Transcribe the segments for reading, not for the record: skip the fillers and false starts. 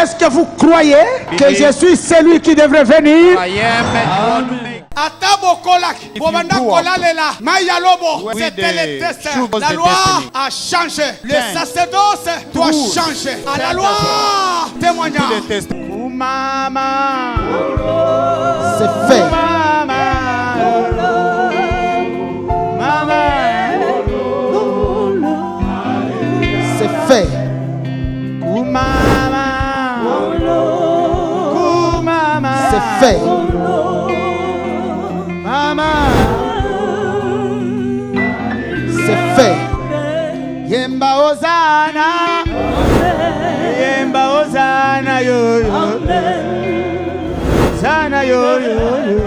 Est-ce que vous croyez que je suis celui qui devrait venir? C'était le test. La loi a changé. Le sacerdoce doit changer. À la loi, témoignage. C'est fait. C'est fait. C'est fait. C'est fait. Yemba Ozana. Yemba Ozana yo yo. Ozana yo yo yo.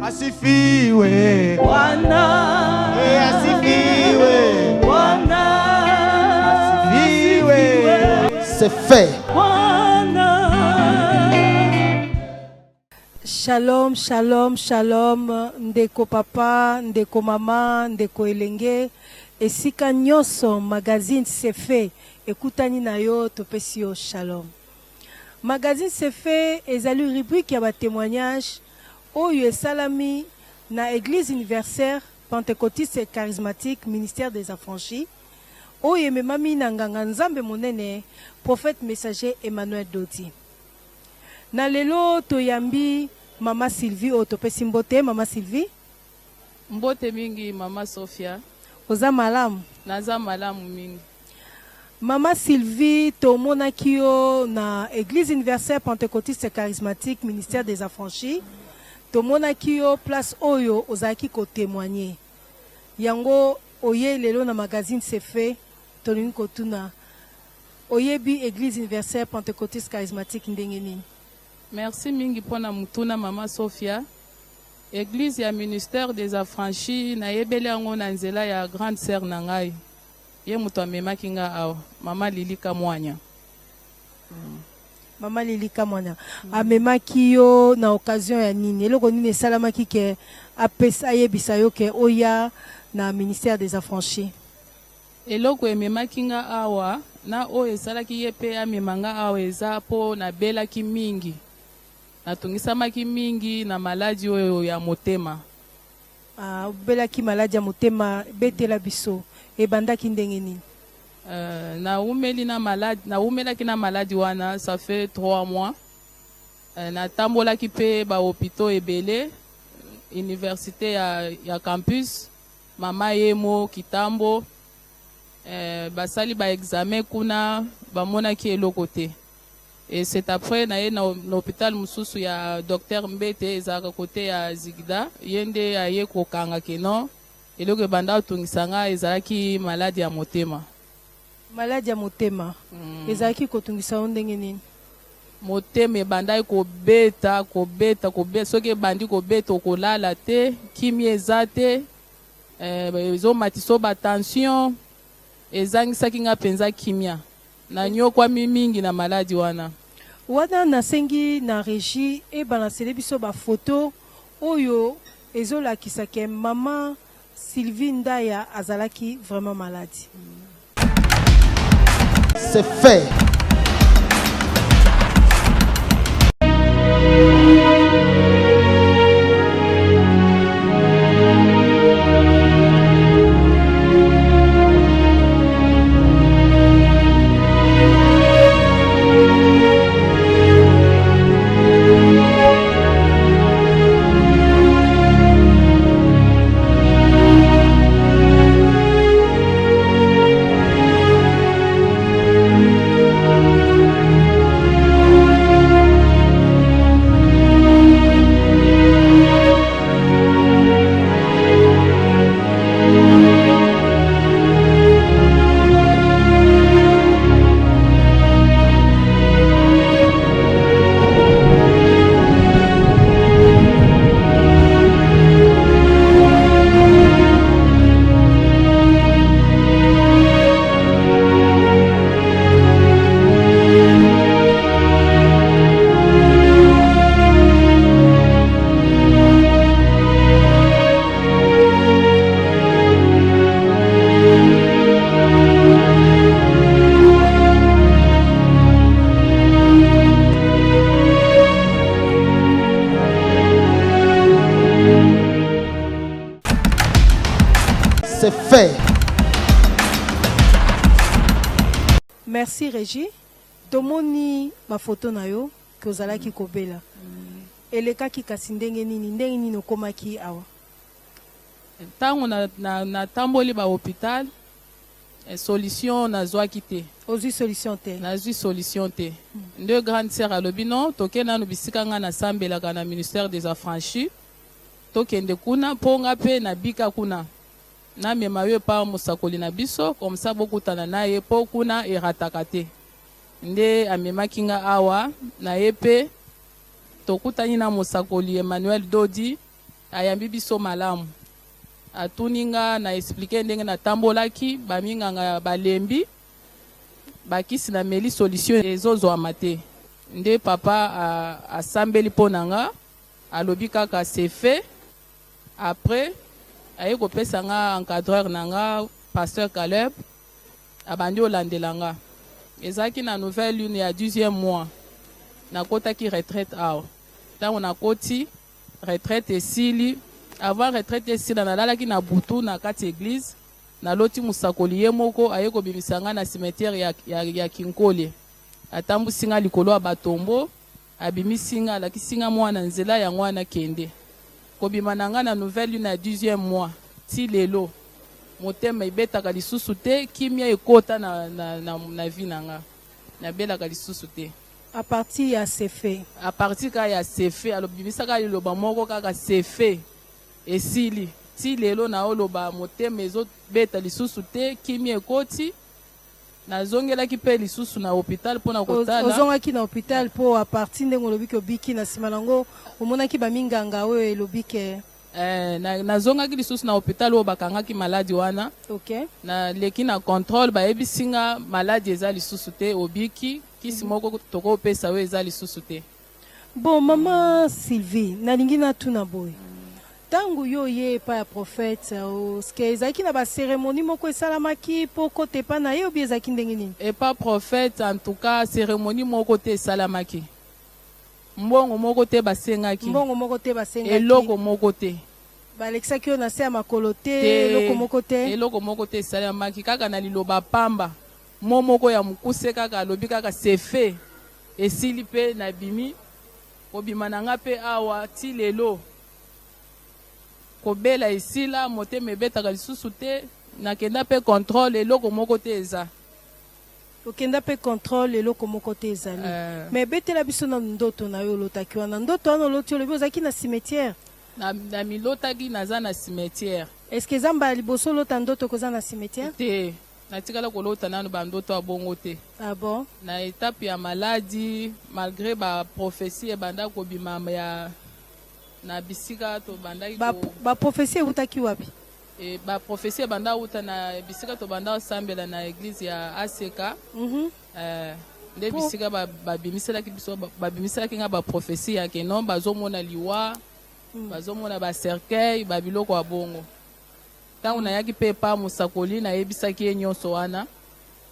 Asifiwe. Wana. Asifiwe. Wana. Asifiwe. C'est fait. Shalom, shalom, shalom, ndeko papa, ndeko mama, ndeko elenge. Esika nyoso magazine c'est fait. Ekutani na yo topesi yo shalom. Magazine c'est fait ezali rubrique ya ba témoignage oyo esalami na Église universelle pentecôtiste et charismatique ministère des affranchis. Oyo ememami na nganga nzambe monene prophète messager Emmanuel Dodi. Na lelo toyambi Mama Sylvie otopesi mbote. Mama Sylvie mbote mingi. Mama Sophia oza malamu? Naza malamu mingi. Mama Sylvie tomonaki yo na Église universelle pentecôtiste et charismatique ministère des affranchis. Tomonaki yo place oyo ozaki ko témoigner yango oye lelo na magazine c'est fait. Tolingi kotuna oyebi Église universelle pentecôtiste charismatique ndenge nini? Merci mingi pona mutuna Mama Sophia. Église ya ministère des affranchis na yebeli yango na nzela ya grande sœur na ngai ye mutu amemaki nga awa Mama Lilika Mwanya. Mama Lilika Mwanya amemaki yo na occasion ya nini? Eloko nini esalamaki ke apesa ayebisa yo ke oya na ministère des affranchis? Eloko ememaki nga awa na oyo esalaki ye pe amemanga awa eza po na belaki mingi. Natungisamaki mingi na maladi oyo ya motema. Belaki maladi ya motema betela biso ebandaki ndenge nini? Naumelaki na maladi wana ça fait 3 mois. Natambolaki pe ba hôpitaux ebele université ya campus Mama Yemo Kitambo. Basali ba examen kuna bamonaki eloko te. Et c'est après na l'hôpital mususu ya docteur Mbete ezaka côté ya Zigda yende aye kokanga keno eloko banda tungisanga ezalaki maladi ya motema. Maladi ya motema ezalaki kotungisa ndenge nini? Motema banda kobeta soki bandi kobeta kolala te kimia ezate ezo matiso ba tension ezangisaki nga penza kimia na nyokwa mingi na maladi wana. Wana nasengi na régie e balancele biso ba photo oyo ezolakisa ke Mama Sylvie Ndaya azalaki vraiment malade. C'est fait. Merci Régie. Tomoni ma photo na yo que ozalaki kobela. Elekaki kasi ndenge nini okomaki awa. Ntango na tamboli ba hôpital solution nazwaki te. Ozwi solution te. Nazwi solution te. Deux grandes sœurs alobi non toke nanu bisika nga nasambelaka na ministère des affranchis. Tokende kuna ponga pe na bika kuna. Na mema yo pa musakoli na biso comme ça bokutana na ye po kuna erataka te. Nde amemaki nga awa na ye pe tokutani na musakoli Emmanuel Dodi ayambi biso malamu. Atuninga na expliquer ndenge na tambolaki baminganga balembi bakisi na meli solution ezozo amate. Nde papa asambeli ponanga alobi kaka c'est fait. Après aye kopesa nga encadreur nanga pasteur Caleb abandi olandelanga. Ezaki na nouvelle lune ya 10e mois na kota ki retraite awa. Tango na koti retraite esili avant retraite esila nalalaki na butu na kati église na loti musakoli ye moko aye kobimisanga na cimetière ya Kinkole. Atambusinga likolo ya batombo abimisinga alakisinga mwana nzela ya mwana kende. Kobima nanga na nouvelle lune ya 10e mois ti lelo motema ibetaka lisusu te kimia ekota na vie nanga na belaka lisusu te. À partir ya sefe. À partir ka ya sefe alobimisaka liloba moko kaka sefe esili ti lelo na oloba motema ezobeta lisusu te kimia ekoti nazongelaki pe lisusu na hôpital pona kotala. Ozongaki na hôpital po a partir ndenge olobiki obiki na sima nango omonaki baminganga oyo elobike. Nazongaki lisusu na hôpital oyo bakangaki maladi wana. Okay. Na leki na contrôle bayebisinga maladi eza lisusu te obiki kisi moko tokopesa oyo eza lisusu te. Bon mama Sylvie nalingi natuna boye. Tangu yo ye pa ya prophète oske ezaki na ba cérémonie moko esalamaki po kote pa na ye obi ezaki ndenge nini? Et pas prophète en tout cas cérémonie moko te esalamaki. Mbongo moko te basengaki. Mbongo moko te basengaki. Eloko moko te. Balexaki yo na se ya makolo te eloko moko te. Eloko moko te esalamaki kaka na liloba pamba. Momoko ya mukuse kaka alobi kaka sefe esili pe na bimi kobima nanga pe awa ti lelo kobela esila motema ebetaka lisusu te nakenda pe contrôle eloko moko te eza. Okenda pe contrôle eloko moko te ezali. Mais betela biso na ndoto na yo lotaki wana ndoto wana loti olobi ozaki na cimetière. Na milotaki naza na cimetière. Est-ce que zamba liboso lota ndoto koza na cimetière? Te. Natikala kolota nanu bandoto abongo te. Ah bon? Na étape ya maladie malgré ba prophétie ebanda kobima ya na bisika to bandaki ba prophétie utaki wapi? Ba prophétie banda uta na bisika to banda osambela na église ya ACK. Nde bisika babimiselaki biso babimiselaki nga ba prophétie ya kenon bazomona liwa bazomona ba cercueil babiloko ya bongo. Tango na yaki pe pa musakoli na yebisaki ye nyonso wana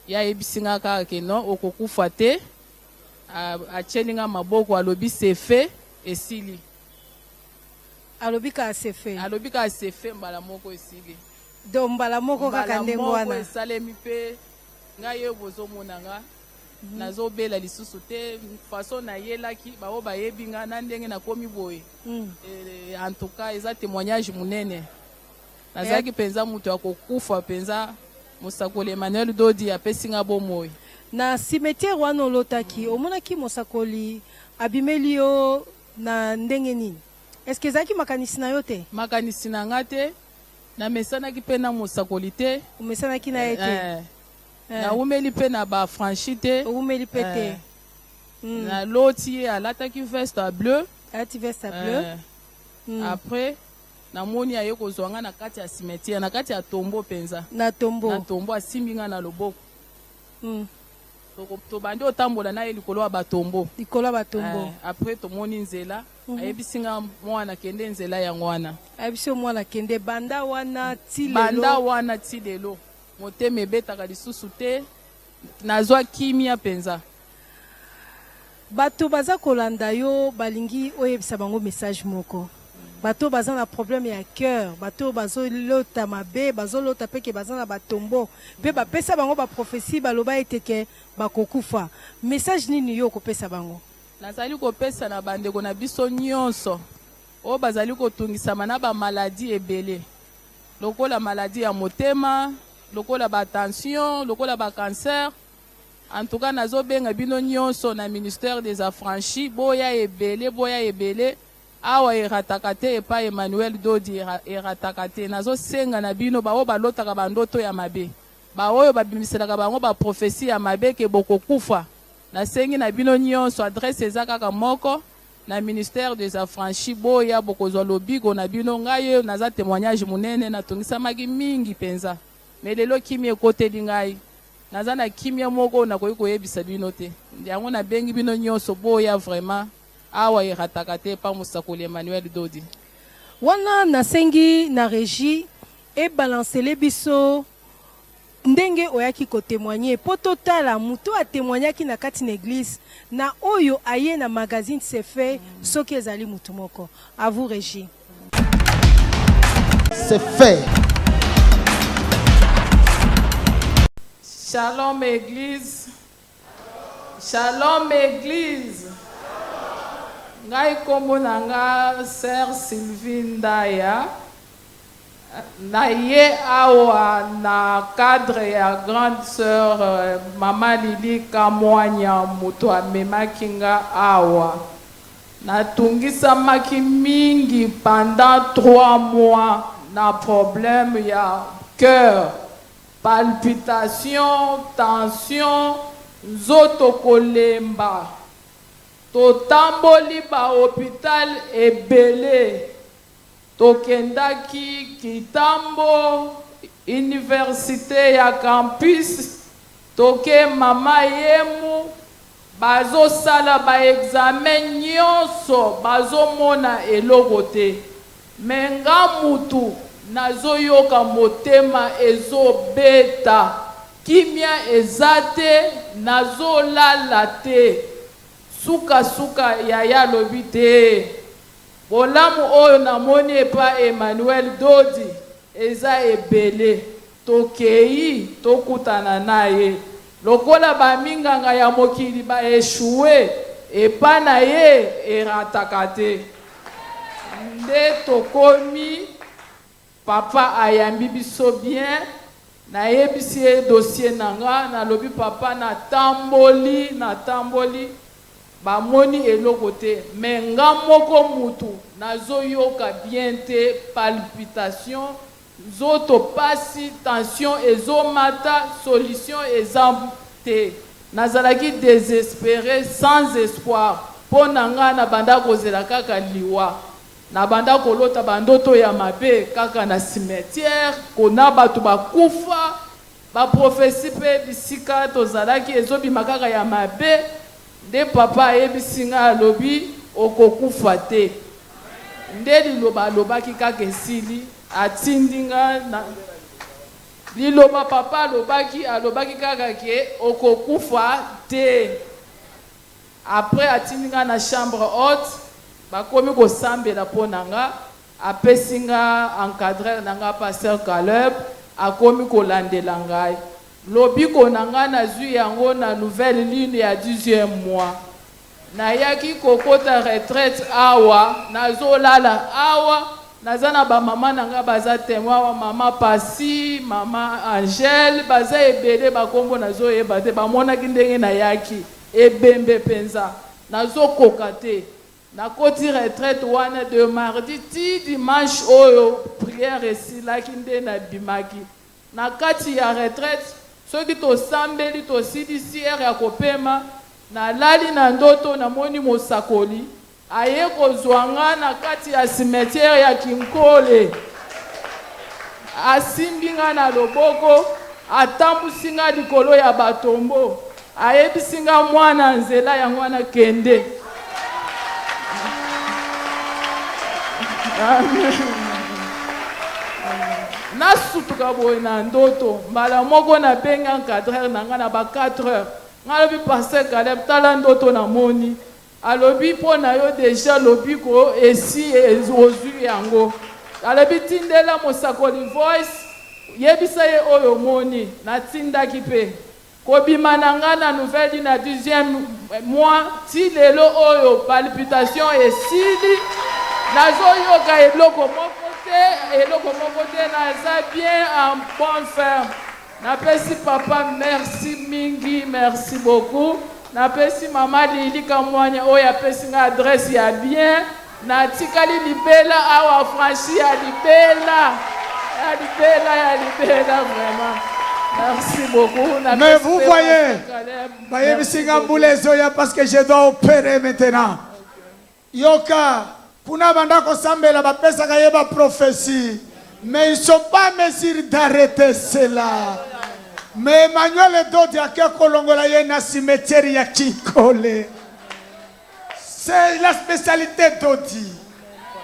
ya yebisinga kaka kenon okokufa te achelinga maboko alobi sefe esili. Alobika sefe. Alobika sefe mbala moko esili. Do mbala moko kaka ndenge wana. Mbala moko esalemi pe nga ye bozomona nga nazobela lisusu te façon na yelaki bao bayebi nga na ndenge nakomi boye. En tout cas eza témoignage munene. Nazaki penza mutu akokufa penza musakoli Emmanuel Dodi apesi nga bomoi. Na cimetière wana olotaki omonaki musakoli abimeli yo na ndenge nini? Est-ce que zaki makanisi na yo te? Makanisi na nga te. Na mesanaki pe na musakoli te. Umesanaki na ye te? Na umeli pe na ba franchi te. Umeli pe te. Na loti alataki veste bleu. Alati veste bleu. Après na moni aye kozwanga na kati ya cimetière na kati ya tombo penza. Na tombo. Na tombo asimbinga na loboko. To bandi otambola na ye likolo ya batombo. Likolo ya batombo. Après tomoni nzela. Ayebisinga mwana kende nzela ya mwana. Ayebisi mwana kende banda wana ti lelo. Banda wana ti lelo. Motema ebetaka lisusu te. Nazwa kimia penza. Bato baza kolanda yo balingi oyebisa bango message moko. bato baza na problème ya cœur, bato bazo lota mabe, bazo lota peke baza na batombo, pe ba pesa bango ba prophétie baloba eteke bakokufa. Message nini yo ko pesa bango? Nazali ko pesa na bandeko na biso nyonso. O bazali ko tungisama na ba maladie ebele. Lokola maladie ya motema, lokola ba tension, lokola ba cancer. En tout cas nazo benga bino nyonso na ministère des affranchis, boya ebele. Awa eratakate epa Emmanuel Dodi eratakate nazo senga na bino ba o balotaka bandoto ya mabe ba oyo babimiselaka bango ba prophétie ya mabe ke bokokufa na sengi na bino nyonso adresse ezaka moko na ministère des affranchis boya bokozwa lobigo na bino ngai naza témoignage munene na tungisa magi mingi penza mais lelo kimi ekoteli ngai naza na kimia moko na koyi koyebisa bino te yango na bengi bino nyonso boya vraiment awa iratakate pa musakoli Emmanuel Dodi. Wana nasengi na régie et balancer les biso ndenge oyaki ko témoigner po totala muto a témoigner ki na kati na église na oyo aye na magazine c'est fait soki ezali mutu moko. À vous régie. C'est fait. Shalom église. Shalom église. Ngai kombo nanga Sœur Sylvie Ndaya na ye awa na cadre ya grande sœur Mama Lili Kamwanya muto amemaki nga awa natungisamaki mingi pendant 3 mois na problème ya cœur, palpitation, tension, nzoto kolemba. Totamboli ba hôpital ebele. Tokendaki Kitambo, université ya campus. Toke mama yemu. Bazo sala ba examen nyonso. Bazo mona eloko te. Menga mutu nazo yoka motema ezo beta. Kimia ezate nazo lalate. Suka suka yaya lobite. Bolamu oyo namoni epa Emmanuel Dodi eza ebele. Tokei tokutana naye. Lokola ba minganga ya mokili ba échoué epa na ye eratakate. Nde tokomi papa ayambi biso bien na yebisi dossier nanga na lobi papa na tamboli ba moni eloko te mais nga moko mutu nazo yoka bien te palpitation zoto pasi tension ezomata solution ezamte nazalaki désespéré sans espoir pona nga na banda kozela kaka liwa na banda kolota bandoto ya mabe kaka na cimetière kona batu bakufa ba prophétie pe bisika tozalaki ezobima kaka ya mabe. De papa ebisinga alobi okokufa te. Nde liloba lobaki kaka esili atindinga na liloba papa alobaki kaka ke okokufa te. Après atindinga na chambre haute bakomi kosambela ponanga apesinga encadreur nanga pasteur Caleb akomi kolandela ngai. Lobiko nanga na zui yango na nouvelle ligne ya 10e mois. Na yaki kokota retraite awa, nazolala awa, nazana ba mama nanga baza témoin wa mama Pasi, mama Angèle, baza ebele bakombo nazoyeba te bamona kindenge na yaki ebembe penza. Nazokoka te. Na koti retraite wana de mardi ti dimanche oyo prière esila kinde na bimaki. Na kati ya retraite soki tosambeli tosilisi ere ya kopema na lali na ndoto na moni mosakoli aye kozwanga na kati ya cimetière ya Kinkole asimbinga na loboko atambusinga likolo ya batombo ayebisinga mwana nzela ya mwana kende. Nasutuka boye na ndoto mbala moko na benga encadreur nanga na ba 4 heures ngalobi pasteur Caleb tala ndoto na moni alobi pona yo déjà lobi ko esi ezozwi yango alobi tindela mosakoli voice yebisa ye oyo moni na tindaki pe kobima nanga na nouvelle na 2e mois ti lelo oyo palpitation esili nazoyoka eloko moko te naza bien en bonne ferme. Napesi papa merci mingi, merci beaucoup. Napesi mama Lili Kamwanya oya pesi nga adresse ya bien. Na tikali libela awa franchi ya libela vraiment. Merci beaucoup. Mais vous voyez, parce que je dois opérer maintenant. Yoka, kuna bandako sambela bapesa kayeba prophétie. Mais ils ne sont pas mesures d'arrêter cela. Mais Emmanuel Dodi a kolongola na cimetière ya Kikole. C'est la spécialité d'Odi.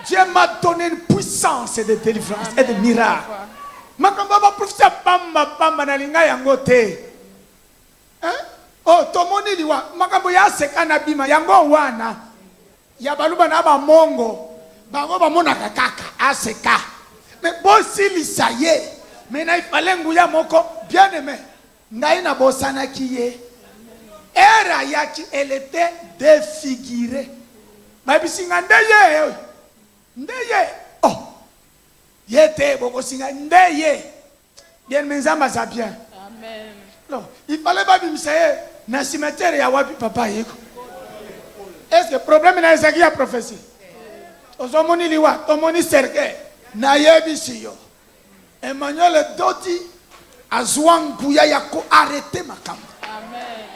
Dieu m'a donné une puissance de délivrance et de miracle. Makamba ba prophétie pamba na linga yango te. Hein? Oh, tomoni liwa makambo ya sekana bima yango wana. Ya baluba na ba mongo. Bango ba mona kaka aseka. Mais bon s'il saye. Mais na ifale nguya moko bien aimé. Ngaina bosana kiye. Era yaki elle était défigurée. Ma bisinga ndeye. Ndeye. Oh. Yete boko singa ndeye. Bien menzamba za bien. Amen. Non, il fallait pas bimsaye na cimetière ya wapi papa yeko. Est-ce que problème na ezaki ya prophétie? Ozomoni liwa, tomoni serke na yebisi yo. Emmanuel Dodi azwanguya yako arrêter makambo. Amen.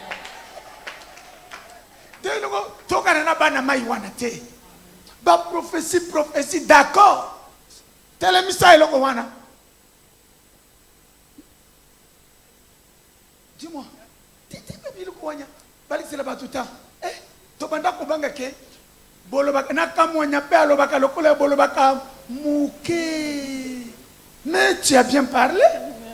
Teloko toka na bana mai wana te. Ba prophétie d'accord. Telemisa eloko wana. Dis-moi. Titi bebilo kwanya. Balik sela batuta. Tobanda kobanga ke bolobaka na kamwanya pe alobaka lokola bolobaka muke. Mais tu as bien parlé.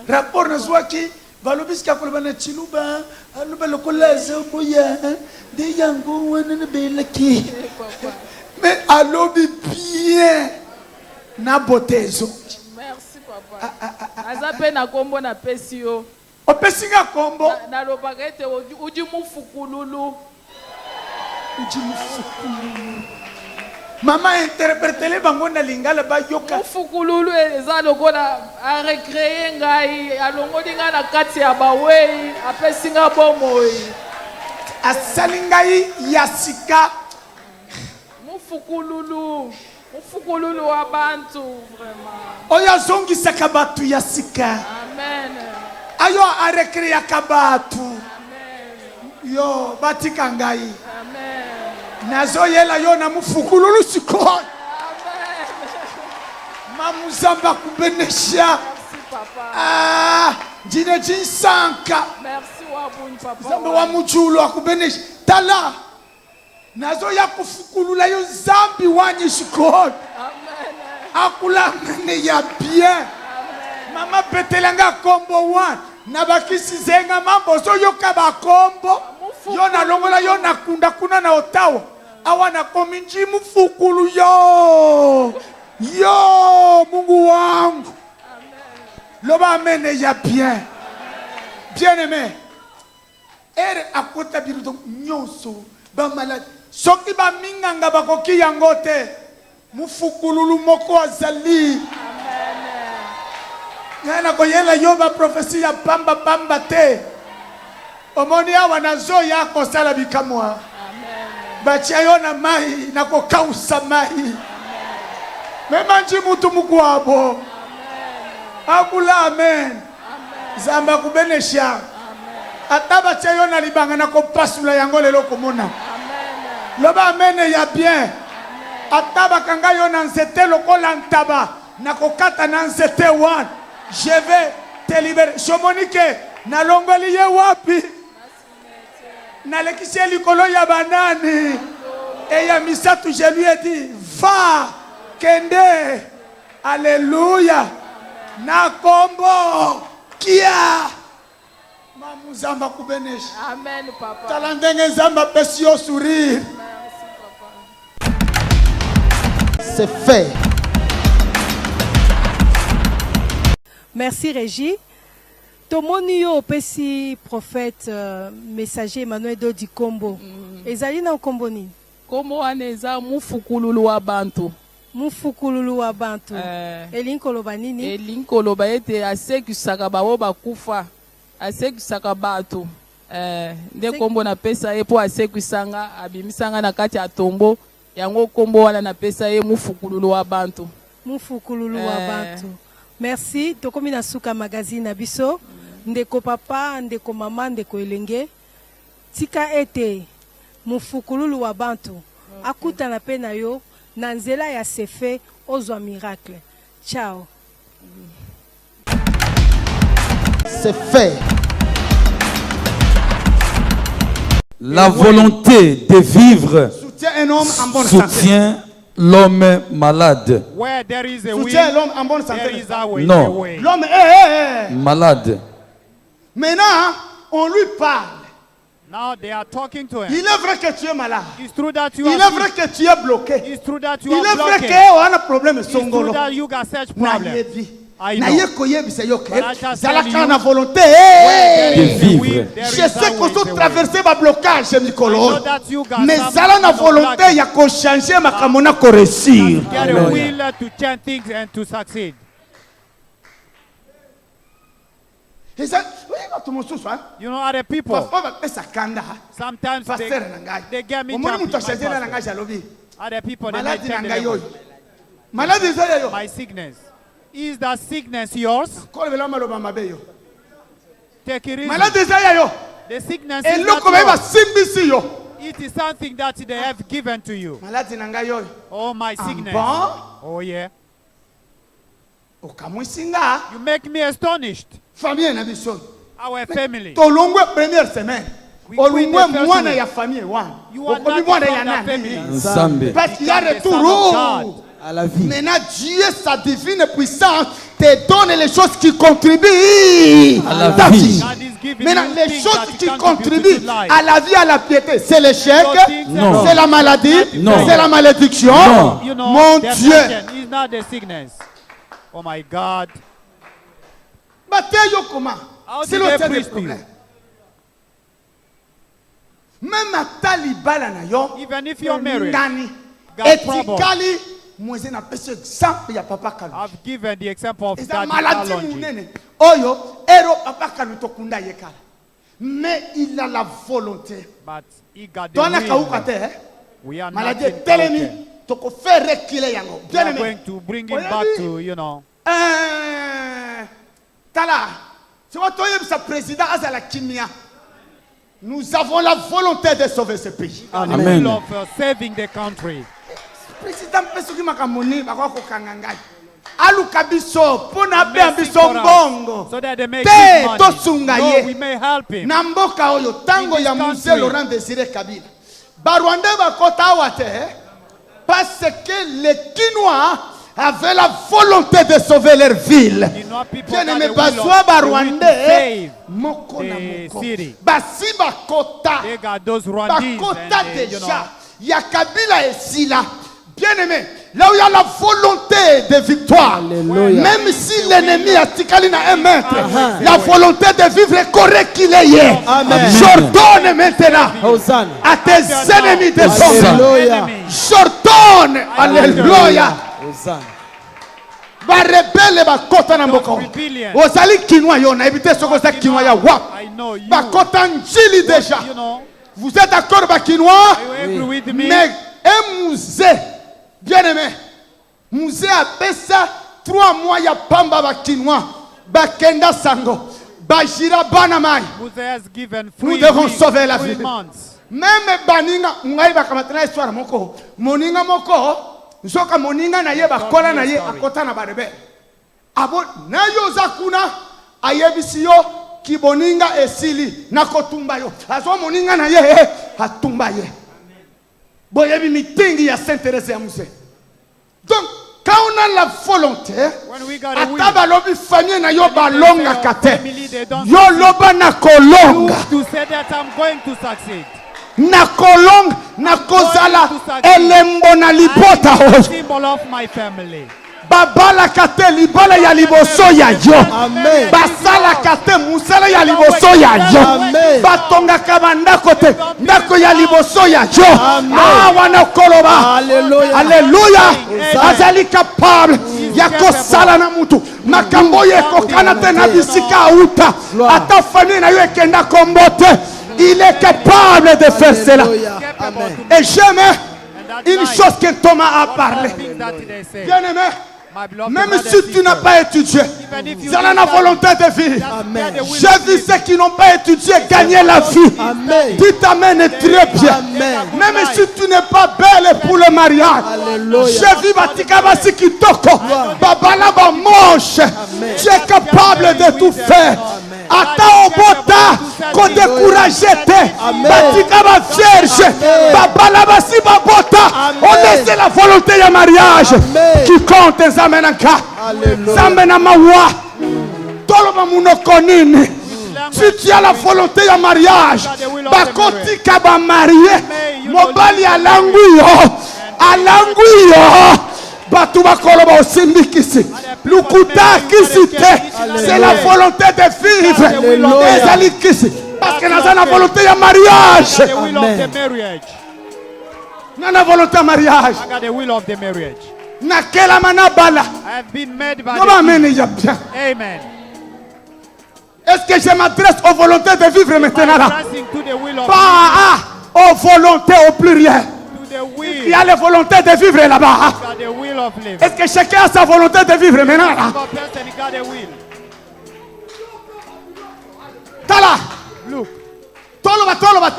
Rapport na zwaki balobiska kolobana chiluba aloba lokola zoboya de yango wana na belaki. Mais alobi bien na botezo. Merci papa. Azape na kombo na pesio. Opesinga kombo na lobaka ete udi mufukululu. Maman interprétez bango na lingala ba yoka. Mufukululu eza lokola a recréer ngai alongoli nga na kati ya bawei apesinga bomoi. Asalingai yasika. Mufukululu wa bantu vraiment. Oya zongi sakabatu yasika. Amen. Ayo a recréer kabatu. Amen. Yo batika ngai. Amen. Nazo yela yo na mufukululu siko. Amen. Mamuzamba kubenesha. Merci papa. Ah, jine jinsanka. Merci wabuni papa. Zamba wa mujulu akubenesha. Tala. Nazo ya kufukulula yo zambi wanyi siko. Amen. Akula mene ya bien. Amen. Mama betelanga kombo wan. Nabakisi zenga mambo so yoka ba kombo. Yo na longola yo na kunda kuna na otawa. Awana kominji mufukulu yo. Yo Mungu wangu. Amen. Loba amene ya bien. Bien aimé. Ere akota birudo nyonso ba malade. Soki ba minganga bakoki yango te. Mufukululu moko azali. Yana koyela yo ba prophétie ya pamba te. Omoni awa na zo yako sala bikamwa. Amen. Batia yo na mai na kokausa mai. Mema nji mutu mukwabo. Amen. Akula amen. Amen. Zamba kubenesha. Amen. Ata batia yo na libanga na kopasula yango lelo komona. Amen. Loba amen ya bien. Ata bakanga yo na nzete lokola ntaba na kokata na nzete wan. Je vais te libérer. Shomonike na longoli ye wapi? Na lekisi likolo ya banani. Et ya misatu je lui ai dit va kende. Alléluia. Na kombo kia. Mamuzamba kubenesha. Amen papa. Talandenge zamba pesio sourire. Merci C'est fait. Merci Régie. Tomoni yo pesi prophète messager Emmanuel Dodi Kombo. Ezali na kombo ni? Kombo wana eza mufukululu wa bantu. Mufukululu wa bantu. Elinkoloba nini? Elinkoloba ete asekisaka bawo bakufa. Asekisaka bato. Nde kombo na pesa ye po asekisanga abimisanga na kati ya tombo. Yango kombo wana na pesa ye mufukululu wa bantu. Mufukululu wa bantu. Merci. Tokomi na suka magazine na biso. Ndeko papa, ndeko mama, ndeko elenge. Tika ete mufukululu wa bantu. Akuta na pena yo. Nanzela ya sefe ozwa miracle. Ciao. C'est fait. La volonté de vivre Soutient un homme en bonne santé. soutient l'homme malade. Where there is a will, Soutient l'homme en bonne there santé. is a way. Non. A way. L'homme est Malade. Maintenant, on lui parle. Now they are talking to him. Il est vrai que tu es malade. It's true that you Il are est vrai que tu es bloqué. It's true that Il you est are vrai blocked. qu'on a un problème It's true songolo. that you got such Na problem. yebi. I Na know. ye koyebisa yo ke. But I shall Zala tell kana you, volonté. Where there De is a vivre. will, there Je is a sais way, qu'on the peut way. traverser ma blocage I Mikolo. know that you got Mais some zala na kind of volonté blockage. ya ko changer makambo na ko réussir. Get a will to change things and to succeed. He said, oui, tout mon sous You know, other people, Parfois ba pesa kanda. sometimes Pasteur na ngai. they get me Omoni jumping, muto my changer na pastor. ngai jalobi. Other people, they might Maladi na change ngai the yo. level. Maladi zele yo. My sickness. Is that sickness yours? Ko le bela maloba mabe yo. Take it easy. Maladi zele yo. The sickness is Eloko not ba yours. simbisi yo. It is something that they have given to you. Maladi na ngai yo. Oh, my sickness. Bon. Oh, yeah. Okamwisinga. You make me astonished. Famille na biso. Our family. Tolongwe première semaine. We quit Olungwe the first mwana week. ya famille wana. You are Okomi not mwana from ya that family. nani? Nzambe. Parce qu'il y a You are the retour. son of God. À la vie. Maintenant, Dieu, sa divine puissance, te donne les choses qui contribuent À la ta vie. vie. God is giving Maintenant, you les things choses that qui contribute contribuent to life. à la vie, à la piété, c'est l'échec, Non. c'est la maladie, Non. c'est la malédiction. Non. You know, Mon the Dieu. passion is not the sickness. Oh my God. Bataille comment? How C'est did le they seul preach to problème. you? Même à Talibala na yo, Even if you're married, ngani, got trouble. etikali, moi je n'appelle ce exemple ya papa Kalu. I've given the example of Eza that maladie challenge. munene. Oyo, ero papa Kalu tokunda yekala. Mais il a la volonté. But he got the Toi na will. kauka te, eh? We are not Maladie in telemi, broken. toko faire reculer yango. We Bien are aimé. going to bring him Oyebi? back to, you know. Tala, c'est quoi toi sa président azala kimia. Nous avons la volonté de sauver ce pays. And the Amen. will of saving the country. Président peso ki makamoni bakwa ko kangangai. Aluka biso pona be Mercy biso for us, mbongo. so that they may Te give money. tosunga No, ye. we may help him. Na mboka oyo tango In this ya Muse country. Laurent Désiré Kabila. Barwanda bakota awa te parce que les Quinois avaient la volonté de sauver leur ville. Quinois people Bien got aimé the will bazwa of- the will to Barwandais save moko na the moko. city. Basi bakota. They got those Rwandese Bakota and they, you know, déjà. Il y a Kabila et Sila. Bien aimé, là où il y a la volonté de victoire, Alléluia. même si l'ennemi a tikali na un mètre, la volonté de vivre est correcte qu'il est. Amen. J'ordonne maintenant Hosanna. à tes ennemis de tomber. Alléluia. enemy. J'ordonne, alléluia. Hosanna. Barebele bakota na mboka. rebellion. Ozali kinwa yo na éviter ce que ça kinwa ya wa. I know you. Bakota njili déjà. You know, Vous êtes d'accord bakinois? you agree with me? Mais un musée, bien aimé, musée a fait ça 3 mois ya pamba bakinois, bakenda sango, bajira banamai. Mose has given Nous 3 devons sauver la three vie. months. Même baninga, ngai bakamatana histoire moko, moninga moko, nzoka moninga na ye bakola na ye akota na barebe. Abo na yo zakuna ayebisi yo kiboninga esili na kotumba yo. Azo moninga na ye atumba ye. Boyebi mitingi ya Sainte Thérèse ya Muse. Donc quand on a la volonté, When we got a will, ata balobi famille na yo when they balonga say, kate. family, they don't Yo loba na kolonga. to say that I'm going to succeed. na kolong na kozala elembo na libota oyo Symbol of my family. babalaka te libala ya liboso ya yo basalaka te musala ya liboso ya yo batongaka bandako te ndako ya liboso ya yo wana koloba alleluya azali capable ya kosala na mutu makambo oyo ekokana te na bisika auta ata famille na yo ekenda kombo te. Il est capable de faire cela. Et j'aime une chose que Thomas a parlé. Bien aimé, même si tu n'as pas étudié, c'est la volonté de vivre. J'ai vu ceux qui n'ont pas étudié gagner la vie. Tu t'amènes très bien. Même si tu n'es pas belle pour le mariage. J'ai vu Batikabasi Kitoko, Babalaba moche. Tu es capable de tout faire. Ata obota ko découragé te batika ba vierge babala basi babota on laisse la volonté de mariage qui compte zamenanka zamena mawa toloba munoko nini si tu as la volonté de mariage bakotika ba marié mobali alanguyo batu bakoloba osimbikisi lukuta kisite c'est la volonté de vivre ezali kisi parce que naza na volonté de mariage nana volonté de mariage I got the will of the marriage. nakelama na bala I have been made by no amene ya bien. Amen. Est-ce que je m'adresse aux volontés de vivre maintenant là? Passing to the will of Pas aux volontés au pluriel. to the will. Il y a les volontés de vivre là-bas. Got the will of living. Est-ce que chacun a sa volonté de vivre maintenant là? God person got the will. Tala. Look. Toloba.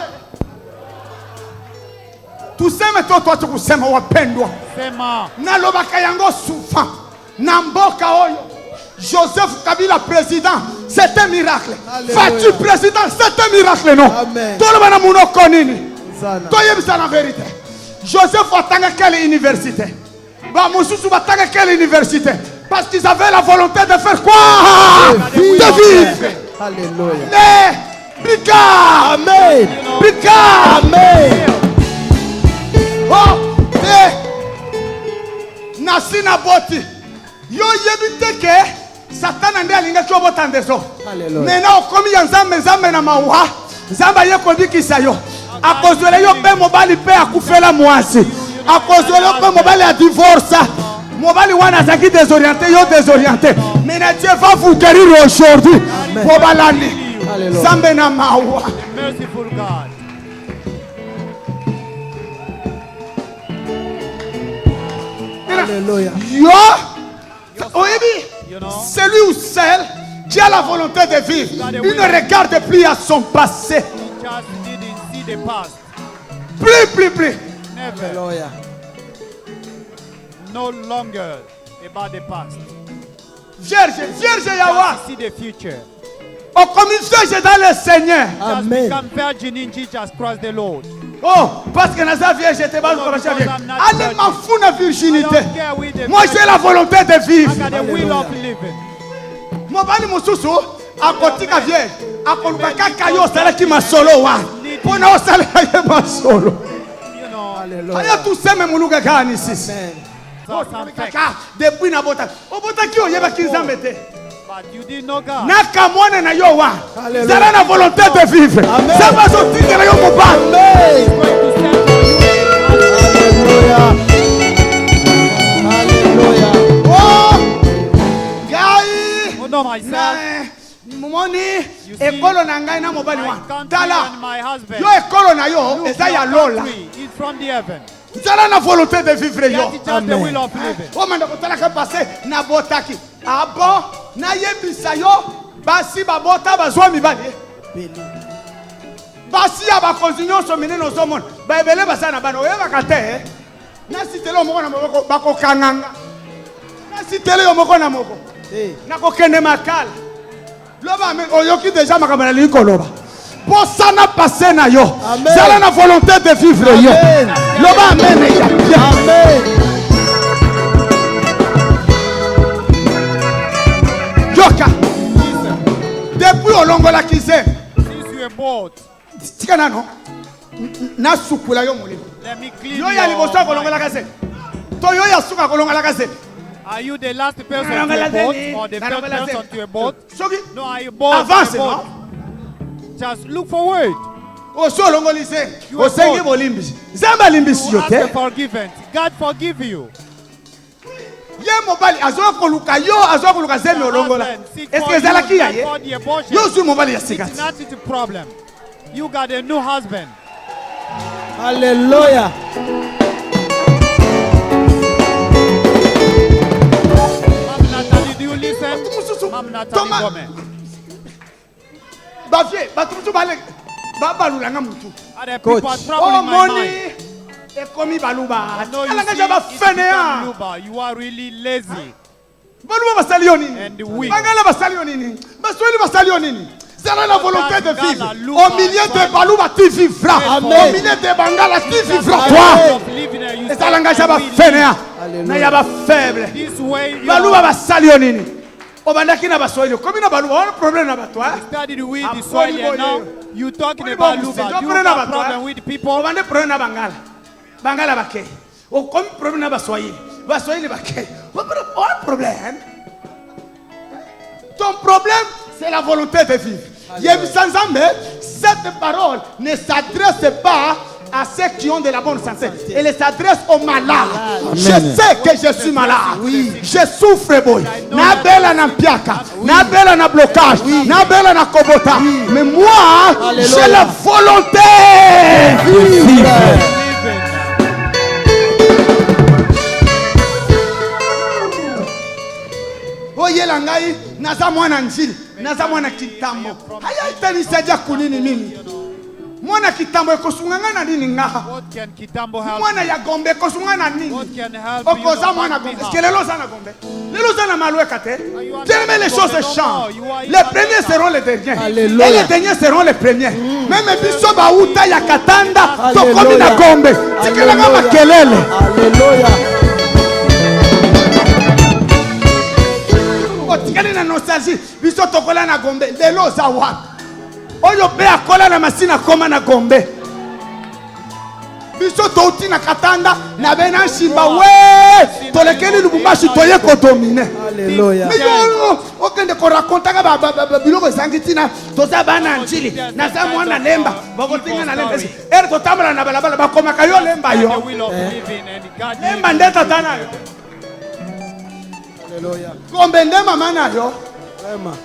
Tuseme toi tu kusema wapendwa. Sema. Nalobaka yango souvent. Na mboka oyo. Joseph Kabila président, c'est un miracle. Fatu président, c'est un miracle non. Toloba na munoko nini? Toyebisa la vérité. Joseph atanga quelle université? Ba mususu batanga quelle université? Parce qu'ils avaient la volonté de faire quoi? De vivre. Alléluia. Bika. Amen. Bika. Amen. Oh, Nasina boti. Yo yebite ke Satan ande alinga chobota ndeso. Maintenant okomi ya nzambe na mawa. Nzamba ye kobikisa yo. Akozwele yo pe mobali pe akufela mwasi. Akozwele yo pe mobali a divorce. Mobali wana zaki désorienté yo désorienté. Mais Dieu va vous guérir aujourd'hui. Mobalani. Nzambe na mawa. Merciful God. Alléluia. Yo, celui ou celle qui a la volonté de vivre, il ne regarde plus à son passé. Just didn't see the past. Plus. Never. Alléluia. No longer about the past. Vierge Yawa. See the future. Au commissaire dans le Seigneur. Just Amen. become virgin in Jesus Christ the Lord. Oh, parce que Naza vierge était pas comme ça. Allez m'en fous la virginité. Moi j'ai la volonté de I vivre. got the will of living. Moi bani mususu akotika vierge. Akoluka kaka yo sala ki masolo wa. Pona o sala ya masolo. You know, Alléluia. Aya tuseme muluga gani sisi. so some facts. Kaka depuis na bota. Obota ki oyeba ki nzambe te. But you didn't know God. Nakamone na yo wa. Alléluia. Zala na volonté de vivre. Amen. Ça va sortir na yo mobali. Amen. Going to stand for you. Alléluia. Alléluia. Oh! Gai! Oh no, myself. Moni You see, ekolo na ngai na mobali My wa. country Tala. and my husband. Yo ekolo na yo Look, eza ya your lola. country is from the heaven. Zala na volonté de vivre yo. That is just the will of living. O manda kotala ka passé na botaki. Ah bon? Na yebisa yo basi babota bazwa mibali. Basi ya bakonzi nyonso minene ozomona. Ba ebele basa na bana oyebaka te. Na sitelo moko na moko bakokanganga. Na sitelo yo moko na moko. Na kokende makala. Loba amen oyoki déjà makambo na likoloba. Posana passé na yo. Amen. Zala na volonté de vivre yo. Amen. Loba amen ya bien. Amen. Yoka. Depuis olongola kize. Since you were bought, Tika nano. na sukula yo molimo. Let me clean Yo ya liboso your kolongola mind. kase. To yo ya suka kolongola kase. Are you the last person to a boat or the first person to a boat? Soki No, are you both avance a boat? no. Just look forward. O so longolise. You O are sengi bold. bolimbisi. Zamba limbisi You ask yote. for forgiveness. God forgive you. Ye mobali azoa koluka yo azoa koluka zeme olongola. Est-ce que zalaki ya ye? For the abortion. Yo su mobali ya It's sikati. not a problem. You got a new husband. Alléluia. Mom Natalie, do you listen? Mom Natalie Thomas. Gomez. Bafie batumutu bale babalula nga mutu. Other people are Oh troubling my moni mind. ekomi baluba. I know you Alanga see, jaba it's become fenea. Luba. You are really lazy. Baluba basali yo nini? And weak. Bangala basali yo nini? Basweli basali yo nini? C'est la volonté de vivre. Luba, Au milieu de Baluba, tu vivras. Amen. Au milieu de Bangala, tu vivras. Amen. Toi. Of living there, you Et say, ça langage I jaba will fenea. Alléluia. Na yaba faible. This way you Baluba basali yo nini? Obandaki na basweli. Komi na Baluba, on a problème na batwa. studied with Ah, the soil boy, and now boy. you talking Boy, about boy, Luba. don't You bring got about problem that. with people. Obande problème na Bangala. Bangala bake. O komi problème na baswahili. Baswahili bake. On a problème. Ton problème, c'est la volonté de vivre. Cette parole ne s'adresse pas à ceux qui ont de la bonne santé. Elle s'adresse aux malades. Je sais que je suis malade. Je souffre, boy. Na bela na piaka. Na bela na blocage. Na bela na kobota. Mais moi, j'ai la volonté. Oyela ngai naza mwana njili naza mwana kitambo aya itanisaidia kunini mimi mwana kitambo ekosunganga na nini ngaha What can Kitambo help mwana you? ya gombe ekosunganga na nini What can help you? okoza mwana gombe est-ce que lelo oza na gombe lelo oza na malweka te tellement les choses changent les premiers seront les derniers Alléluia. et les derniers seront les premiers même biso bauta ya katanda Alléluia. tokomi na gombe tikelanga makelele Alléluia. otikali na nostalgie biso tokola na gombe lelo oza wapi oyo mpe akola na masini akoma na gombe biso touti na katanda na be na nshimba we tolekeli lubumbashi toye kodomine Alléluia. okende korakontaka biloko ezangi ntina toza bana njili naza mwana lemba bakotinga na lemba ere totambola na balabala bakomaka yo lemba The yo will of living and God lemba nde tata na yo Alléluia. gombe nde mama na yo Vraiment.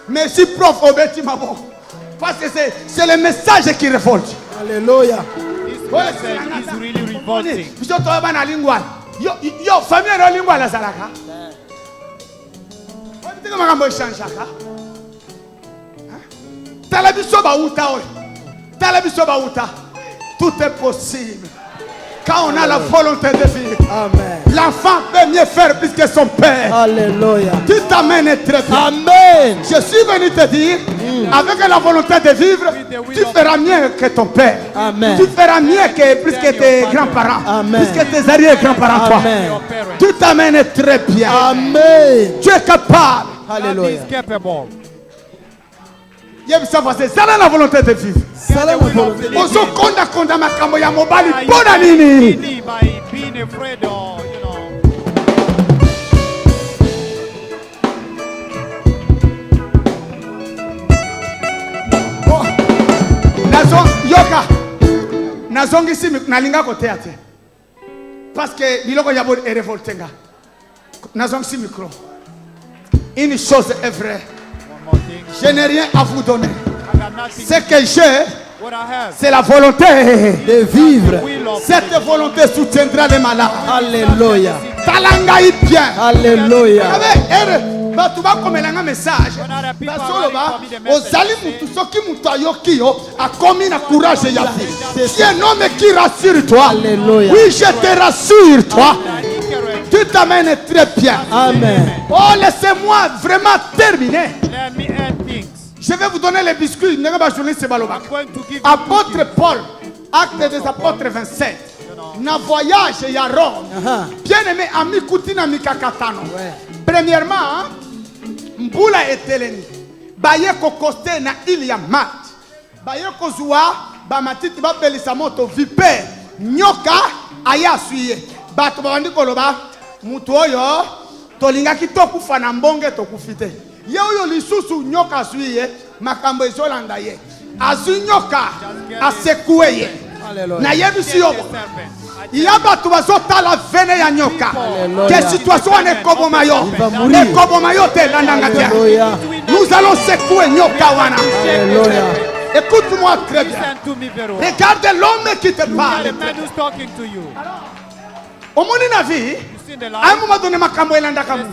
merci prof obeti maboko parce que c'est le message qui révolte. Alléluia. This message is really revolting. biso toyeba na lingwala yo famille no lingwala azalaka omiteke makambo echangeaka tala biso bauta oyo tala biso bauta tout est possible quand on a la volonté de vivre. Amen. L'enfant peut mieux faire plus que son père. Alléluia. Tu t'amènes très bien. Amen. Je suis venu te dire, avec la volonté de vivre, tu feras mieux que ton père. Amen. Tu feras mieux que plus que tes grands-parents, Amen. plus que tes arrière-grands-parents. toi. Amen. Your parents. Tu t'amènes très bien. Amen. Tu es capable. God Alléluia. is capable. C'est la volonté de vivre. Salam volonté. Ozo konda konda makambo ya mobali Are you pona nini? really by being afraid or, you know, Oh, yoka nazongisi nalinga koteya te parce que biloko ya boni erevolte nga nazongisi micro. Une chose est vraie, one more thing. je n'ai rien à vous donner. I got nothing. Ce que j'ai, What I have. c'est la volonté. De vivre. Will of Cette volonté soutiendra les malades. Alléluia. Talangai bien. Alléluia. Bato bakomelanga message basoloba ozali mutu soki mutu ayoki yo akomi na courage ya vie. Si un homme qui rassure toi, Alléluia. oui je te rassure toi, tu t'amènes très bien. Amen. Oh laissez-moi vraiment terminer. Let me add things. Je vais vous donner les biscuits. I'm going to give you Apôtre cookies. Paul, acte des apôtres 27. Na voyage ya Rome. Bien aimé ami Kutina Mikakatano. Premièrement, mbula eteleni. Baye ko koste na il ya mat. Baye ko zua bamatiti bapelisa moto vipe nyoka aya suye bato babandi koloba mutu oyo tolingaki tokufa na mbonge tokufite ye oyo lisusu nyoka suye makambo ezolanda ye azwi nyoka asekue ye na yebisi yo ya bato bazotala vene ya nyoka ke situation wana ekoboma yo te landanga te nous allons secouer nyoka wana. Écoute-moi très bien. Regarde l'homme qui te parle. Au monde de la vie, à un moment donné, makambo elanda kamu.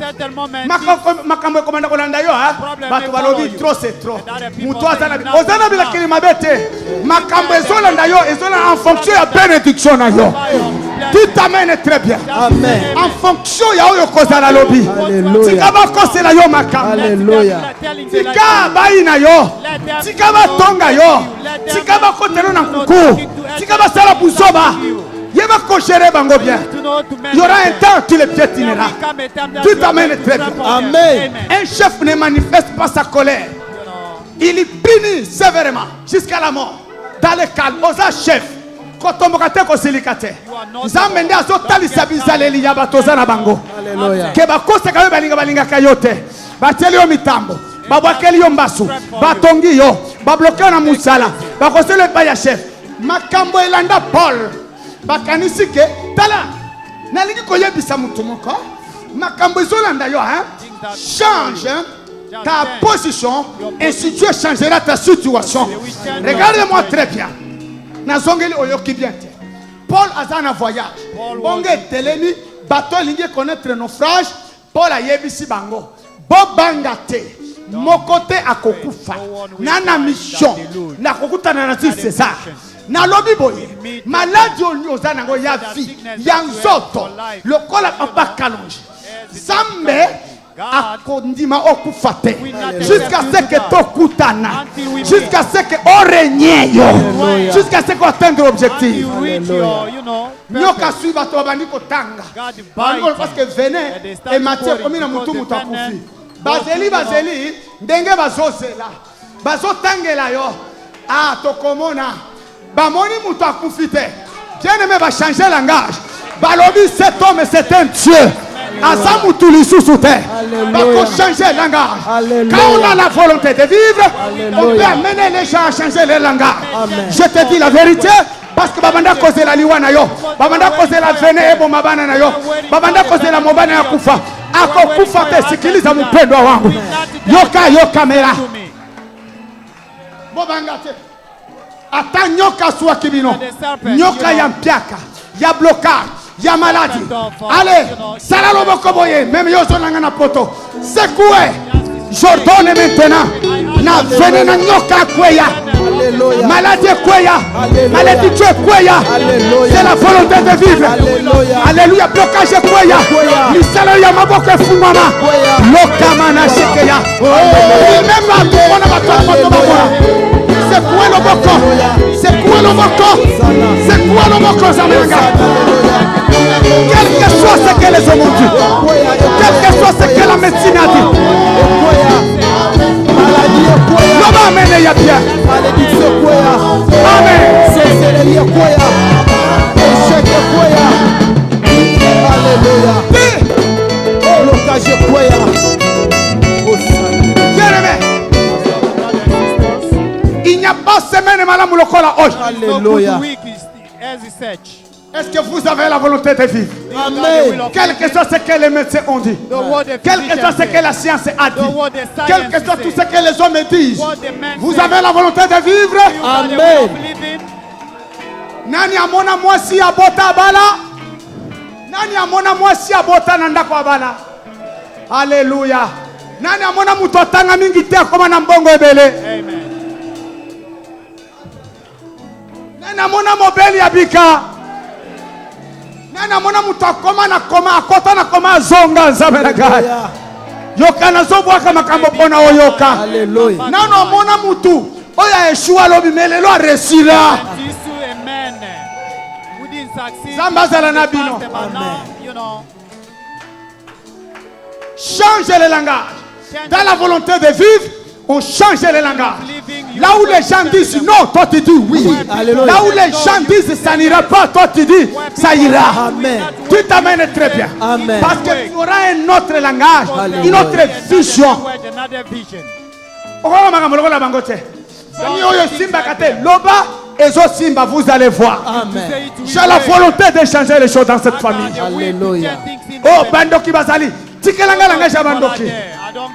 Makambo komanda kolanda yo ha. Bato balobi trop c'est trop. Muto azana ozana bila kilima bete. Makambo ezolanda yo ezola en fonction ya bénédiction na yo. Tu t'amènes très bien. Amen. En fonction ya oyo kozala lobi. Tika ba kosela yo makambo. Alléluia. Tika ba ina yo. Tika ba tonga yo. Tika ba kotelo na kuku. Tika ba sala buzoba. Yeba koshere bango bien. Il y aura un temps tu les piétineras. Tu t'amènes très bien. Amen. Un chef ne manifeste pas sa colère. Il y punit sévèrement jusqu'à la mort. Dans le calme, osa chef. Kotombokate kosilikate. Nzambe azotalisa bizaleli ya batoza na bango. Alléluia. Ke bakose kayo balinga kayote. Bateli yo mitambo. Babwakeli yo mbasu. Batongi yo. Babloke na musala. Bakosele pa ya chef. Makambo elanda Paul. Bakanisi ke tala. Nalingi koyebisa mutu moko. Makambo ezolanda yo hein. Change ta position et si Dieu changera ta situation. Regarde-moi très bien. Nazongeli oyoki bien te. Paul azana voyage. Bonge teleni bateau lingi connaître naufrage. Paul a yebisi bango. Bobanga te. Mokote akokufa. Nana mission. Na kokuta na nati César. Na lobi boye. Maladi ozana ngo ya vie. Ya nzoto. Lokola papa kalonji. Zambe akondima okufate. Jusqu'à ce que tokutana. Jusqu'à ce que orenye yo. Jusqu'à ce qu'on atteigne l'objectif. Nyoka suiva to bandi kotanga. Parce que venez et Matthieu comme na mutu mutu akufi. Bazeli ndenge bazosela. Bazotangela yo. Ah tokomona. Bamoni mutu akufite. Bien-aimé va changer langage. Balobi cet homme c'est un Dieu. Azamu tulisusu te. Bako changer langage. Quand on a la volonté de vivre, on peut amener les gens à changer le langage. Je te dis la vérité. Parce que babanda cause la liwana yo. Babanda cause la vene ebo mabana na yo. Babanda cause la mobana ya kufa. Ako kufa te sikiliza mpendwa wangu. Yo kamera. Bobanga te. Ata nyoka suwa kibino. Nyoka ya mpiaka. Ya blocage. Ya maladie. Allez, salalo bokoboye, même yo zonanga na poto. Secouez. J'ordonne maintenant. Na vene na nyoka kweya. Maladie kweya. Maladie tue kweya. C'est la volonté de vivre. Alléluia. Blocage kweya. Misala ya maboko efungwama. Lokama na shekeya. Même à tout on a pas secouez le boko. Secouez le boko. Secouez le boko Zamanga. Quel que soit ce que les hommes ont dit, quel que soit ce que la médecine a dit, l'homme a amené ya bien. Il n'y a pas semaine malamu lokola hoje. Alléluia. Est-ce que vous avez la volonté de vivre? Amen. Quel que soit ce que les médecins ont dit, quel que soit ce que la science a dit, quel que soit tout ce que les hommes disent, vous avez la volonté de vivre? Amen. Nani amona mwasi abota bala? Nani amona mwasi abota nandako abala? Alléluia. Nani amona mutu atanga mingi te akoma na mbongo ebele? Amen. Nani amona mobeli abika? Nana mona mutakoma na koma akota na koma zonga nzambe na gai. Yoka na zobwaka makambo pona oyoka. Alléluia. Nana mona mutu oya Yeshua lobi melelo a resila. Zamba zala na bino. Change le langage. Dans la volonté de vivre, on change le langage. Là où les gens disent non, toi tu dis oui. Alléluia. Là où les gens disent ça n'ira pas, toi tu dis ça ira. Amen. Tu t'amènes très bien. Amen. Parce que tu auras un autre langage, Alléluia. une autre vision. Another vision. Loba et Simba, vous allez voir. Amen. J'ai la volonté de changer les choses dans cette famille. Alléluia. Oh, Bandoki Bazali.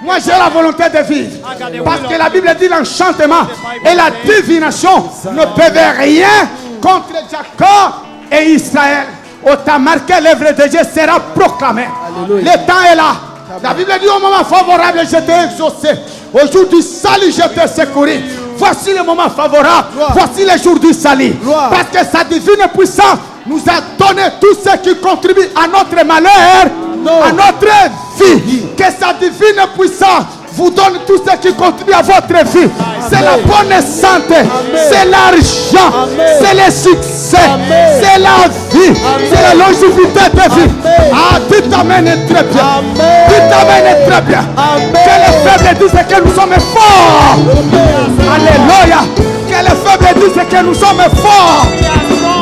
Moi j'ai la volonté de vivre. Parce que la Bible dit l'enchantement et la divination ne peuvent rien contre Jacob et Israël. Au temps marqué, l'œuvre de Dieu sera proclamée. Alléluia. Le temps est là. La Bible dit au moment favorable, je t'ai exaucé. Au jour du salut, je t'ai secouru. Voici le moment favorable. Voici le jour du salut. Parce que sa divine puissance nous a donné tout ce qui contribue à notre malheur, à notre vie. Que sa divine puissance vous donne tout ce qui contribue à votre vie. C'est la bonne santé, c'est l'argent, c'est le succès, c'est la vie, c'est la longévité de vie. Ah, tu t'amènes très bien. Tu t'amènes très bien. Que les faibles disent que nous sommes forts. Alléluia. Que les faibles disent que nous sommes forts.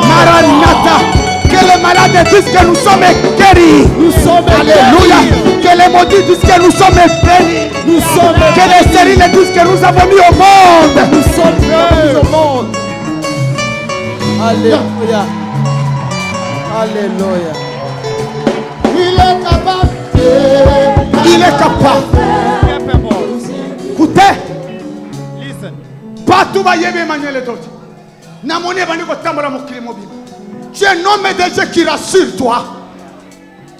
Maranatha. Que les malades disent que nous sommes guéris. Alléluia. Que les maudits disent que nous sommes bénis. Que les stériles disent que nous avons mis au monde. Nous sommes mis au monde. Alléluia. Alléluia. Il est capable. Il est capable. Écoutez. Listen. Partout va y avoir Emmanuel et d'autres. Namone bani ko tamara mokili mobile. Tu es un homme de Dieu qui rassure toi.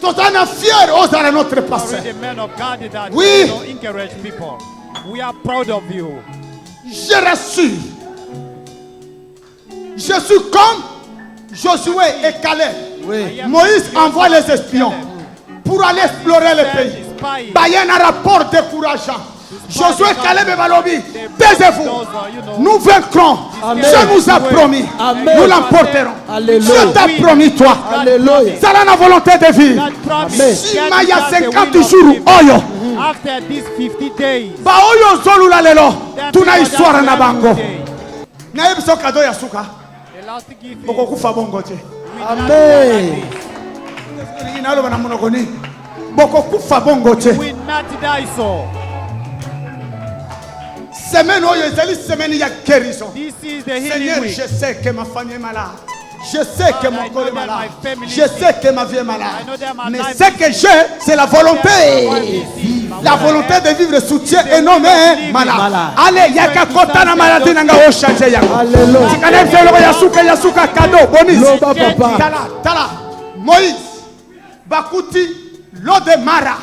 Tu es fier aux à notre passé. The men of God that Oui. encourage people. We are proud of you. Je rassure. Je suis comme Josué et Caleb. Oui. Moïse envoie les espions pour aller explorer le pays. Il y a un rapport décourageant. Josué, Caleb et Balobi, taisez-vous. Nous vaincrons. Amen. Dieu nous a promis. Amen. Nous l'emporterons. Alléluia. Dieu t'a promis, toi. Alléluia. Ça a la volonté de vivre. That promise. Amen. Si il y a 50 jours, oyo. After these 50 days. Ba oyo zolula lelo. that Tuna people histoire that na bango. day, Na yebiso kado ya suka. the last gift Boko kufa bongo te. Amen. Inalo bana monokoni. Boko kufa bongo te. will not die so. Semaine oyo ezali semaine ya guérison. This is the Seigneur, healing week. je sais que ma famille est malade. Je sais que Lord, mon I corps know est that malade. my family Je is sais que ma vie est malade. I know that my Mais life ce que j'ai, c'est la volonté. La volonté de vivre soutien et non mais malade. Allez, yaka kota na maladie nanga o changer yango. Alléluia. Tikana mfelo yasuka cadeau bonus. Loba papa. Tala. Moïse bakuti lo de Mara.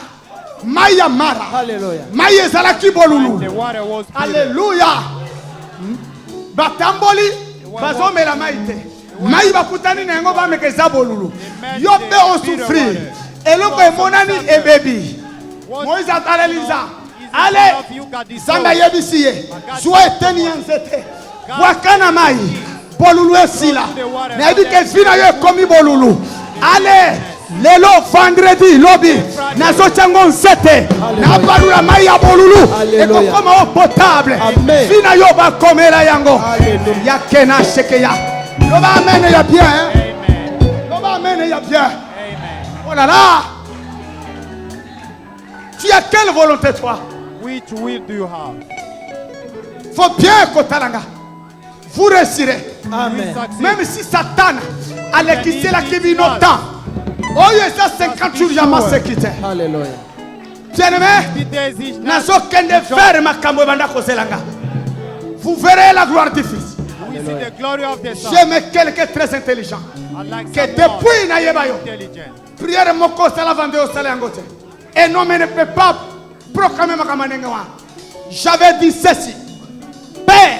Maya Mara. Alléluia. Maya ezalaki bolulu. The water was bitter. Alléluia. Batamboli bazomela maite. Mai bakutani na yango bameka eza bolulu. Yo pe o souffrir. Eloko emonani ebebi. Moïse ataleliza. Allez. Sanga yebisi ye. Soa eteni ya nzete. Wakana mai. Bolulu esila. Na yebi ke vina yo ekomi bolulu. Allez. Lelo vendredi lobi nazo chango nzete na balula mai ya bolulu Alléluia. ekokoma o potable Amen. vina yo bakomela yango Alléluia. ya kena sheke ya loba amen ya bien hein Amen. loba amen ya bien Amen. oh là là tu as quelle volonté toi Which will do you have? faut bien kotalanga vous réussirez Amen. Succeed. même si Satan alekisi la kibino temps oh yes 50 jours ya masekite Alléluia. bien-aimé 50 days each night. nazo kende faire makambo ebanda kozelanga vous verrez la gloire du fils We see the glory of the Son. j'aime quelqu'un très intelligent Unlike que someone depuis na yeba yo intelligent. prière moko sala vande osala yango te un homme ne peut pas proclamer makambo ndenge wana j'avais dit ceci Père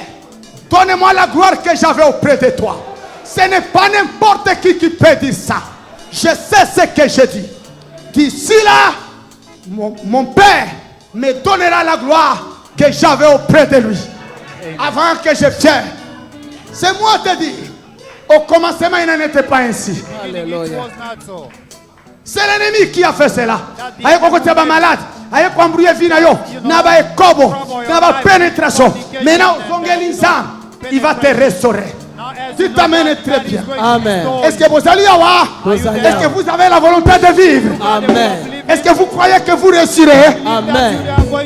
donne-moi la gloire que j'avais auprès de toi ce n'est pas n'importe qui peut dire ça je sais ce que je dis d'ici là mon Père me donnera la gloire que j'avais auprès de lui. Avant que je vienne. C'est moi qui te dis. Au commencement, il n'en était pas ainsi. It Alléluia. was not so. C'est l'ennemi qui a fait cela. Aïe, quand tu es malade, aye kwambrouiller vie na yo na ba ekobo na ba pénétration. Maintenant zongeli nzambe, il va te restaurer. Tu t'amènes très bien. Amen. Est-ce que vous allez avoir? Est-ce que vous avez la volonté de vivre? Amen. Est-ce que vous croyez que vous réussirez? Amen.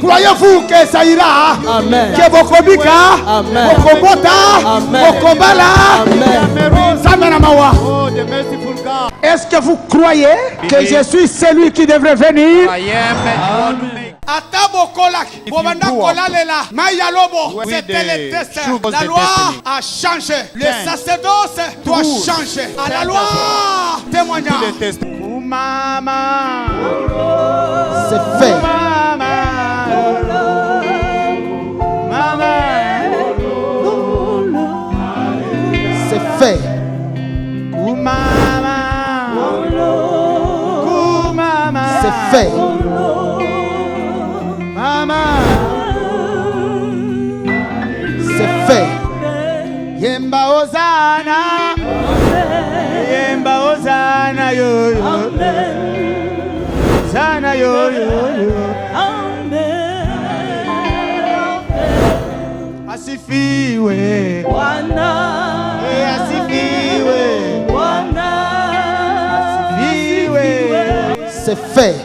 Croyez-vous que ça ira? Amen. Que vos kobika, Amen. vos kobota, Amen. vos kobala, Amen. Samanamawa. Oh, the merciful God. Est-ce que vous croyez que je suis celui qui devrait venir? I am that you want to make. Atabo kolak, bobanda kolalela, mayalobo, Oui, c'était des le test. choses La de loi destiny. a changé. Le Change. sacerdoce doit Tout. changer. À la Change. loi, témoignage. To the test. Oh, mama. C'est fait. Mama. Mama. C'est fait. Oh, mama. Oh, mama. C'est fait. Mama. C'est fait. Yemba Hosanna. Yemba Hosanna yo yo. Hosanna yo yo yo. Asifiwe. Asifiwe. Asifiwe. C'est fait.